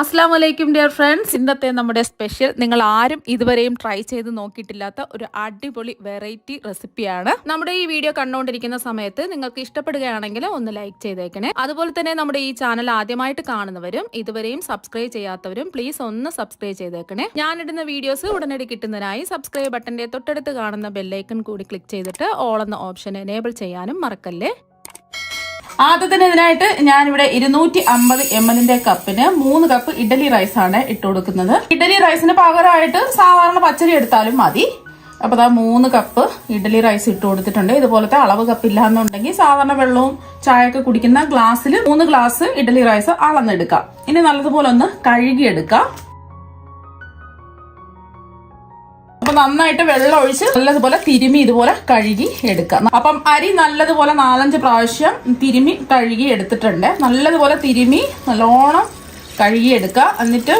അസ്സലാമു അലൈക്കും dear friends. ഇന്നത്തെ നമ്മുടെ സ്പെഷ്യൽ നിങ്ങൾ ആരും ഇതുവരെയും ട്രൈ ചെയ്ത് നോക്കിയിട്ടില്ലാത്ത ഒരു അടിപൊളി വെറൈറ്റി റെസിപ്പിയാണ്. നമ്മുടെ ഈ വീഡിയോ കണ്ടുകൊണ്ടിരിക്കുന്ന സമയത്ത് നിങ്ങൾക്ക് ഇഷ്ടപ്പെടുകയാണെങ്കിൽ ഒന്ന് ലൈക്ക് ചെയ്തേക്കണേ. അതുപോലെ തന്നെ നമ്മുടെ ഈ ചാനൽ ആദ്യമായിട്ട് കാണുന്നവരും ഇതുവരെയും സബ്സ്ക്രൈബ് ചെയ്യാത്തവരും പ്ലീസ് ഒന്ന് സബ്സ്ക്രൈബ് ചെയ്തേക്കണേ. ഞാനിടുന്ന വീഡിയോസ് ഉടനടി കിട്ടുന്നതിനായി സബ്സ്ക്രൈബ് ബട്ടന്റെ തൊട്ടടുത്ത് കാണുന്ന ബെല്ലൈക്കൺ കൂടി ക്ലിക്ക് ചെയ്തിട്ട് ഓൾ എന്ന ഓപ്ഷൻ എനേബിൾ ചെയ്യാനും മറക്കല്ലേ. ആദ്യത്തിന് ഇതിനായിട്ട് ഞാനിവിടെ 250 ml കപ്പിന് 3 കപ്പ് ഇഡലി റൈസ് ആണ് ഇട്ട് കൊടുക്കുന്നത്. ഇഡലി റൈസിന് പകരമായിട്ട് സാധാരണ പച്ചരി എടുത്താലും മതി. അപ്പൊ അതാ 3 കപ്പ് ഇഡലി റൈസ് ഇട്ട് കൊടുത്തിട്ടുണ്ട്. ഇതുപോലത്തെ അളവ് കപ്പില്ല എന്നുണ്ടെങ്കിൽ സാധാരണ വെള്ളവും ചായയൊക്കെ കുടിക്കുന്ന ഗ്ലാസ്സിൽ 3 ഗ്ലാസ് ഇഡലി റൈസ് അളന്നെടുക്കാം. ഇനി നല്ലതുപോലെ ഒന്ന് കഴുകിയെടുക്കാം. അപ്പൊ നന്നായിട്ട് വെള്ളം ഒഴിച്ച് നല്ലതുപോലെ തിരുമി ഇതുപോലെ കഴുകി എടുക്കാം. അപ്പം അരി നല്ലതുപോലെ 4-5 പ്രാവശ്യം തിരുമി കഴുകി എടുത്തിട്ടുണ്ട്. നല്ലതുപോലെ തിരുമി നല്ലോണം കഴുകി എടുക്കുക. എന്നിട്ട്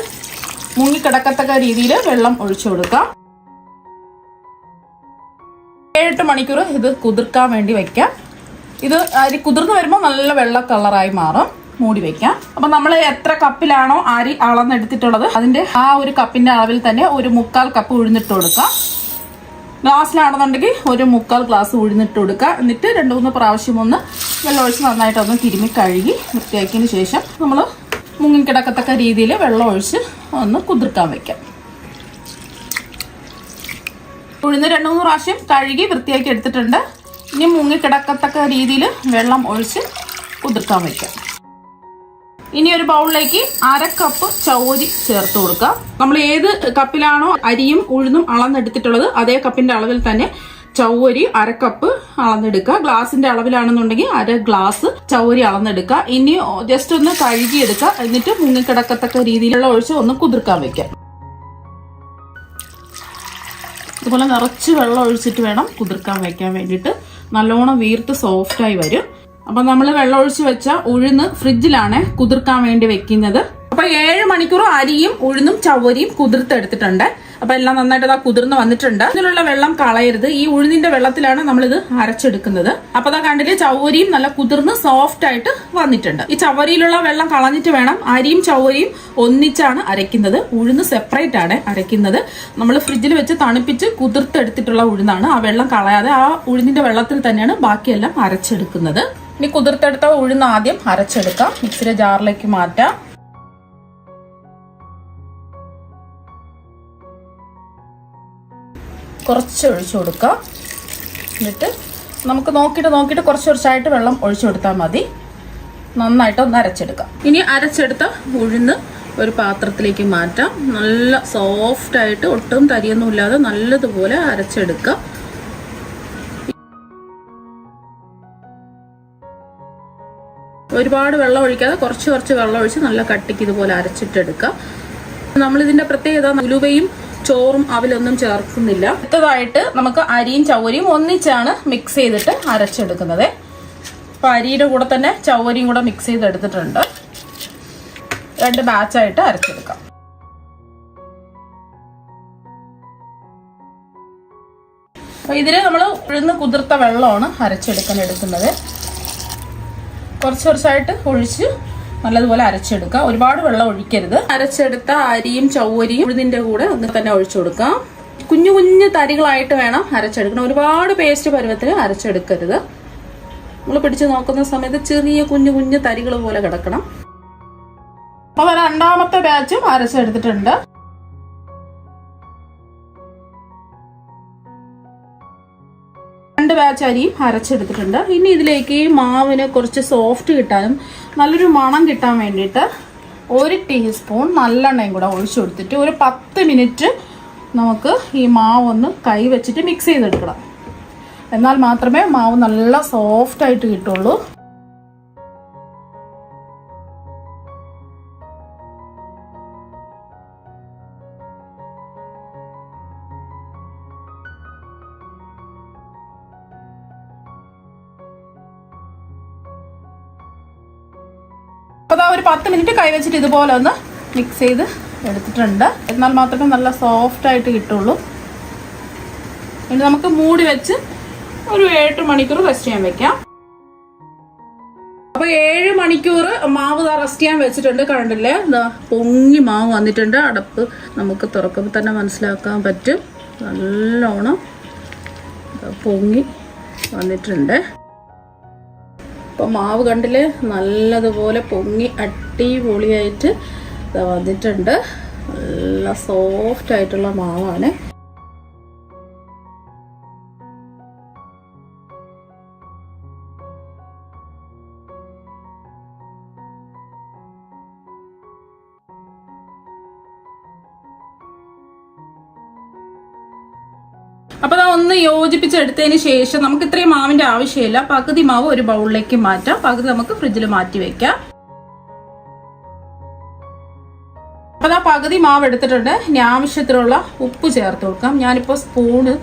മുങ്ങിക്കിടക്കത്തക്ക രീതിയിൽ വെള്ളം ഒഴിച്ചു കൊടുക്കാം. 7-8 മണിക്കൂർ ഇത് കുതിർക്കാൻ വേണ്ടി വെക്കാം. ഇത് അരി കുതിർന്ന് വരുമ്പോൾ നല്ല വെള്ള കളറായി മാറും. മൂടി വെക്കാം. അപ്പൊ നമ്മൾ എത്ര കപ്പിലാണോ അരി അളന്നെടുത്തിട്ടുള്ളത് അതിന്റെ ആ ഒരു കപ്പിന്റെ അളവിൽ തന്നെ ഒരു 1/4 കപ്പ് ഉഴുന്നിട്ട് കൊടുക്കാം. ഗ്ലാസ്സിലാണെന്നുണ്ടെങ്കിൽ ഒരു 1/4 ഗ്ലാസ് ഉഴുന്നിട്ട് കൊടുക്കുക. എന്നിട്ട് 2-3 പ്രാവശ്യം ഒന്ന് വെള്ളം ഒഴിച്ച് നന്നായിട്ടൊന്ന് തിരുമ്മി കഴുകി വൃത്തിയാക്കിയതിന് ശേഷം നമ്മൾ മുങ്ങിക്കിടക്കത്തക്ക രീതിയിൽ വെള്ളം ഒഴിച്ച് ഒന്ന് കുതിർക്കാൻ വെക്കാം. ഉഴുന്ന് 2-3 പ്രാവശ്യം കഴുകി വൃത്തിയാക്കി എടുത്തിട്ടുണ്ട്. ഇനി മുങ്ങിക്കിടക്കത്തക്ക രീതിയിൽ വെള്ളം ഒഴിച്ച് കുതിർക്കാൻ വെക്കാം. ഇനി ഒരു ബൗളിലേക്ക് 1/2 കപ്പ് ചൗരി ചേർത്ത് കൊടുക്കാം. നമ്മൾ ഏത് കപ്പിലാണോ അരിയും ഉഴുന്നും അളന്നെടുത്തിട്ടുള്ളത് അതേ കപ്പിന്റെ അളവിൽ തന്നെ ചൗരി 1/2 കപ്പ് അളന്നെടുക്കുക. ഗ്ലാസിന്റെ അളവിലാണെന്നുണ്ടെങ്കിൽ 1/2 ഗ്ലാസ് ചൗരി അളന്നെടുക്കുക. ഇനി ജസ്റ്റ് ഒന്ന് കഴുകിയെടുക്കുക. എന്നിട്ട് മുങ്ങിക്കിടക്കത്തക്ക രീതിയിലുള്ള ഒഴിച്ച് ഒന്ന് കുതിർക്കാൻ വെക്കാം. ഇതുപോലെ നിറച്ച് വെള്ളം ഒഴിച്ചിട്ട് വേണം കുതിർക്കാൻ വെക്കാൻ വേണ്ടിയിട്ട്. നല്ലോണം വീർത്ത് സോഫ്റ്റായി വരും. അപ്പൊ നമ്മൾ വെള്ളം ഒഴിച്ച് വെച്ച ഉഴുന്ന് ഫ്രിഡ്ജിലാണ് കുതിർക്കാൻ വേണ്ടി വെക്കുന്നത്. അപ്പൊ 7 മണിക്കൂർ അരിയും ഉഴുന്നും ചവരിയും കുതിർത്തെടുത്തിട്ടുണ്ട്. അപ്പൊ എല്ലാം നന്നായിട്ട് കുതിർന്ന് വന്നിട്ടുണ്ട്. ഇതിലുള്ള വെള്ളം കളയരുത്. ഈ ഉഴുന്നിന്റെ വെള്ളത്തിലാണ് നമ്മളിത് അരച്ചെടുക്കുന്നത്. അപ്പൊ അതാ കണ്ടിട്ട് ചവരിയും നല്ല കുതിർന്ന് സോഫ്റ്റ് ആയിട്ട് വന്നിട്ടുണ്ട്. ഈ ചവരിയിലുള്ള വെള്ളം കളഞ്ഞിട്ട് വേണം അരിയും ചവരിയും ഒന്നിച്ചാണ് അരയ്ക്കുന്നത്. ഉഴുന്ന് സെപ്പറേറ്റ് ആണ് അരയ്ക്കുന്നത്. നമ്മൾ ഫ്രിഡ്ജിൽ വെച്ച് തണുപ്പിച്ച് കുതിർത്തെടുത്തിട്ടുള്ള ഉഴുന്നാണ്. ആ വെള്ളം കളയാതെ ആ ഉഴുന്നിന്റെ വെള്ളത്തിൽ തന്നെയാണ് ബാക്കിയെല്ലാം അരച്ചെടുക്കുന്നത്. ഇനി കുതിർത്തെടുത്ത ഉഴുന്ന് ആദ്യം അരച്ചെടുക്കാം. മിക്സിയുടെ ജാറിലേക്ക് മാറ്റാം. കുറച്ച് ഒഴിച്ചു കൊടുക്കാം. എന്നിട്ട് നമുക്ക് നോക്കിയിട്ട് കുറച്ചായിട്ട് വെള്ളം ഒഴിച്ചു കൊടുത്താൽ മതി. നന്നായിട്ട് ഒന്ന് അരച്ചെടുക്കാം. ഇനി അരച്ചെടുത്ത ഉഴുന്ന് ഒരു പാത്രത്തിലേക്ക് മാറ്റാം. നല്ല സോഫ്റ്റ് ആയിട്ട് ഒട്ടും തരിയൊന്നും ഇല്ലാതെ നല്ലതുപോലെ അരച്ചെടുക്കാം. ഒരുപാട് വെള്ളം ഒഴിക്കാതെ കുറച്ച് വെള്ളം ഒഴിച്ച് നല്ല കട്ടിക്ക് ഇതുപോലെ അരച്ചിട്ടെടുക്കാം. നമ്മളിതിന്റെ പ്രത്യേകത ഉലുവയും ചോറും അവിലൊന്നും ചേർക്കുന്നില്ല. അടുത്തതായിട്ട് നമുക്ക് അരിയും ചവരിയും ഒന്നിച്ചാണ് മിക്സ് ചെയ്തിട്ട് അരച്ചെടുക്കുന്നത്. അപ്പൊ അരിയുടെ കൂടെ തന്നെ ചവരിയും കൂടെ മിക്സ് ചെയ്തെടുത്തിട്ടുണ്ട്. 2 ബാച്ചായിട്ട് അരച്ചെടുക്കാം. അപ്പൊ ഇതില് നമ്മൾ ഉഴുന്ന് കുതിർത്ത വെള്ളമാണ് അരച്ചെടുക്കാൻ എടുക്കുന്നത്. കുറച്ചായിട്ട് ഒഴിച്ച് നല്ലതുപോലെ അരച്ചെടുക്കുക. ഒരുപാട് വെള്ളം ഒഴിക്കരുത്. അരച്ചെടുത്ത അരിയും ചവരിയും ഉഴുന്നിന്റെ കൂടെ ഒന്ന് തന്നെ ഒഴിച്ചു കൊടുക്കാം. കുഞ്ഞു തരികളായിട്ട് വേണം അരച്ചെടുക്കണം. ഒരുപാട് പേസ്റ്റ് പരുവത്തിൽ അരച്ചെടുക്കരുത്. നമ്മൾ പിടിച്ച് നോക്കുന്ന സമയത്ത് ചെറിയ കുഞ്ഞു തരികൾ പോലെ കിടക്കണം. അപ്പൊ 2ാമത്തെ ബാച്ചും അരച്ചെടുത്തിട്ടുണ്ട്. ബാച്ച് അരിയും അരച്ചെടുത്തിട്ടുണ്ട്. ഇനി ഇതിലേക്ക് മാവിന് കുറച്ച് സോഫ്റ്റ് കിട്ടാനും നല്ലൊരു മണം കിട്ടാൻ വേണ്ടിയിട്ട് 1 ടീസ്പൂൺ നല്ലെണ്ണയും കൂടെ ഒഴിച്ചു കൊടുത്തിട്ട് ഒരു 10 മിനിറ്റ് നമുക്ക് ഈ മാവ് ഒന്ന് കൈ വെച്ചിട്ട് മിക്സ് ചെയ്തെടുക്കണം. എന്നാൽ മാത്രമേ മാവ് നല്ല സോഫ്റ്റ് ആയിട്ട് കിട്ടുള്ളൂ. അപ്പോൾ ഒരു 10 മിനിറ്റ് കൈവച്ചിട്ട് ഇതുപോലെ ഒന്ന് മിക്സ് ചെയ്ത് എടുത്തിട്ടുണ്ട്. എന്നാൽ മാത്രമേ നല്ല സോഫ്റ്റ് ആയിട്ട് കിട്ടുള്ളൂ. ഇനി നമുക്ക് മൂടി വെച്ച് ഒരു 7 മണിക്കൂർ റെസ്റ്റ് ചെയ്യാൻ വെക്കാം. അപ്പൊ 7 മണിക്കൂർ മാവ് റെസ്റ്റ് ചെയ്യാൻ വെച്ചിട്ടുണ്ട്. കണ്ടില്ലേ, പൊങ്ങി മാവ് വന്നിട്ടുണ്ട്. അടപ്പ് നമുക്ക് തുറക്കുമ്പോൾ തന്നെ മനസ്സിലാക്കാൻ പറ്റും, നല്ലോണം പൊങ്ങി വന്നിട്ടുണ്ട്. അപ്പൊ മാവ് കണ്ടില്ലേ, നല്ലതുപോലെ പൊങ്ങി അടിപൊളിയായിട്ട് വന്നിട്ടുണ്ട്. നല്ല സോഫ്റ്റ് ആയിട്ടുള്ള മാവാണ്. അപ്പൊ ഒന്ന് യോജിപ്പിച്ചെടുത്തതിന് ശേഷം നമുക്ക് ഇത്രയും മാവിന്റെ ആവശ്യമില്ല. പകുതി മാവ് ഒരു ബൗളിലേക്ക് മാറ്റാം, പകുതി നമുക്ക് ഫ്രിഡ്ജിൽ മാറ്റി വെക്കാം. അപ്പൊ പകുതി മാവ് എടുത്തിട്ടുണ്ട്. ഇനി ആവശ്യത്തിനുള്ള ഉപ്പ് ചേർത്ത് കൊടുക്കാം. ഞാനിപ്പോ സ്പൂണ്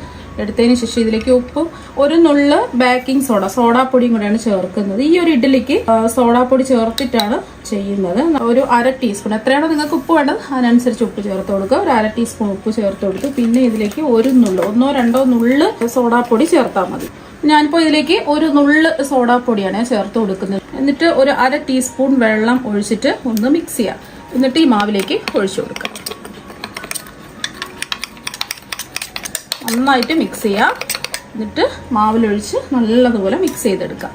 എടുത്തതിന് ശേഷം ഇതിലേക്ക് ഉപ്പ്, ഒരു നുള്ള് ബേക്കിംഗ് സോഡാപ്പൊടിയും കൂടെയാണ് ചേർക്കുന്നത്. ഈ ഒരു ഇഡ്ഡലിക്ക് സോഡാപ്പൊടി ചേർത്തിട്ടാണ് ചെയ്യുന്നത്. ഒരു 1/2 ടീസ്പൂൺ, എത്രയാണോ നിങ്ങൾക്ക് ഉപ്പ് വേണ്ടത് അതിനനുസരിച്ച് ഉപ്പ് ചേർത്ത് കൊടുക്കുക. ഒരു 1/2 ടീസ്പൂൺ ഉപ്പ് ചേർത്ത് കൊടുത്തു. പിന്നെ ഇതിലേക്ക് ഒരു നുള്ള്, 1-2 നുള്ള് സോഡാപ്പൊടി ചേർത്താൽ മതി. ഞാനിപ്പോൾ ഇതിലേക്ക് ഒരു നുള്ള് സോഡാപ്പൊടിയാണ് ചേർത്ത് കൊടുക്കുന്നത്. എന്നിട്ട് ഒരു 1/2 ടീസ്പൂൺ വെള്ളം ഒഴിച്ചിട്ട് ഒന്ന് മിക്സ് ചെയ്യാം. എന്നിട്ട് ഈ മാവിലേക്ക് ഒഴിച്ചു കൊടുക്കാം. നന്നായിട്ട് മിക്സ് ചെയ്യാം. എന്നിട്ട് മാവിലൊഴിച്ച് നല്ലതുപോലെ മിക്സ് ചെയ്തെടുക്കാം.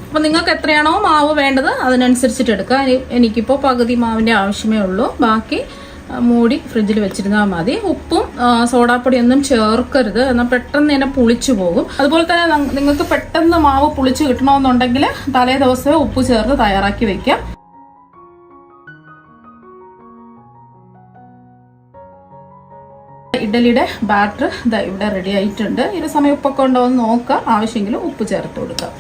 അപ്പൊ നിങ്ങൾക്ക് എത്രയാണോ മാവ് വേണ്ടത് അതിനനുസരിച്ചിട്ട് എടുക്കാം. എനിക്കിപ്പോൾ പകുതി മാവിന്റെ ആവശ്യമേ ഉള്ളൂ. ബാക്കി മൂടി ഫ്രിഡ്ജിൽ വെച്ചിരുന്നാൽ മതി. ഉപ്പും സോഡാപ്പൊടിയൊന്നും ചേർക്കരുത്, എന്നാൽ പെട്ടെന്ന് തന്നെ പുളിച്ചു പോകും. അതുപോലെ തന്നെ നിങ്ങൾക്ക് പെട്ടെന്ന് മാവ് പുളിച്ച് കിട്ടണമെന്നുണ്ടെങ്കിൽ തലേ ദിവസമേ ഉപ്പ് ചേർത്ത് തയ്യാറാക്കി വെക്കാം. ഇഡ്ഡലിയുടെ ബാറ്റർ ഇവിടെ റെഡി ആയിട്ടുണ്ട്. ഈ ഒരു സമയം ഉപ്പൊക്കെ ഉണ്ടോ എന്ന് നോക്കാം, ആവശ്യമെങ്കിൽ ഉപ്പ് ചേർത്ത് കൊടുക്കാം.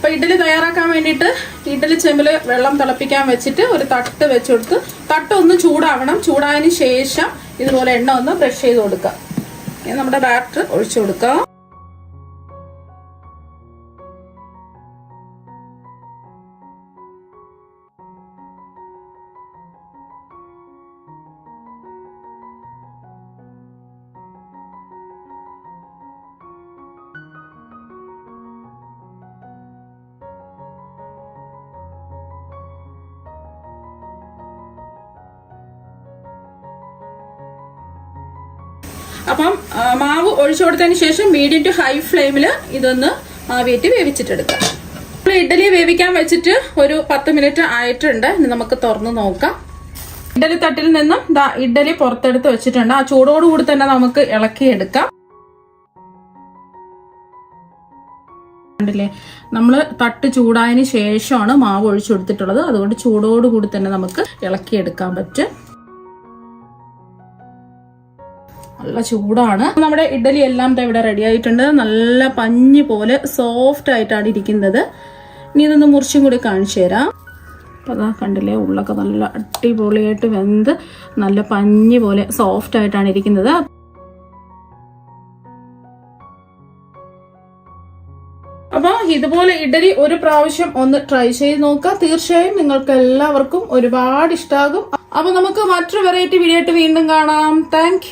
അപ്പൊ ഇഡ്ഡലി തയ്യാറാക്കാൻ വേണ്ടിയിട്ട് ഇഡ്ഡലി ചെമ്പില് വെള്ളം തിളപ്പിക്കാൻ വെച്ചിട്ട് ഒരു തട്ട് വെച്ചെടുത്ത്, തട്ട് ഒന്ന് ചൂടാവണം. ചൂടായതിന് ശേഷം ഇതുപോലെ എണ്ണ ഒന്ന് ബ്രഷ് ചെയ്ത് കൊടുക്കാം. നമ്മുടെ ബാറ്റർ ഒഴിച്ചു കൊടുക്കാം. അപ്പം മാവ് ഒഴിച്ചു കൊടുത്തതിന് ശേഷം മീഡിയം ടു ഹൈ ഫ്ലെയിമിൽ ഇതൊന്ന് ആവിയേറ്റ് വേവിച്ചിട്ടെടുക്കാം. നമ്മൾ ഇഡ്ഡലി വേവിക്കാൻ വെച്ചിട്ട് ഒരു 10 മിനിറ്റ് ആയിട്ടുണ്ട്. ഇനി നമുക്ക് തുറന്ന് നോക്കാം. ഇഡ്ഡലി തട്ടിൽ നിന്നും ഇഡ്ഡലി പുറത്തെടുത്ത് വെച്ചിട്ടുണ്ട്. ആ ചൂടോടുകൂടി തന്നെ നമുക്ക് ഇളക്കിയെടുക്കാം. കണ്ടില്ലേ, നമ്മൾ തട്ട് ചൂടായതിന് ശേഷമാണ് മാവ് ഒഴിച്ചു കൊടുത്തിട്ടുള്ളത്. അതുകൊണ്ട് ചൂടോടുകൂടി തന്നെ നമുക്ക് ഇളക്കിയെടുക്കാൻ പറ്റും. നല്ല ചൂടാണ്. നമ്മുടെ ഇഡ്ഡലി എല്ലാം ഇവിടെ റെഡി ആയിട്ടുണ്ട്. നല്ല പഞ്ഞി പോലെ സോഫ്റ്റ് ആയിട്ടാണ് ഇരിക്കുന്നത്. ഇനി ഇതൊന്ന് മുറിച്ചും കൂടി കാണിച്ചു തരാം. അപ്പൊ അതാ കണ്ടില്ലേ, ഉള്ളൊക്കെ നല്ല അടിപൊളിയായിട്ട് വെന്ത് നല്ല പഞ്ഞി പോലെ സോഫ്റ്റ് ആയിട്ടാണ് ഇരിക്കുന്നത്. അപ്പൊ ഇതുപോലെ ഇഡ്ഡലി ഒരു പ്രാവശ്യം ഒന്ന് ട്രൈ ചെയ്ത് നോക്കുക. തീർച്ചയായും നിങ്ങൾക്ക് എല്ലാവർക്കും ഒരുപാട് ഇഷ്ടമാകും. അപ്പൊ നമുക്ക് മറ്റൊരു വെറൈറ്റി വീഡിയോ ആയിട്ട് വീണ്ടും കാണാം. താങ്ക്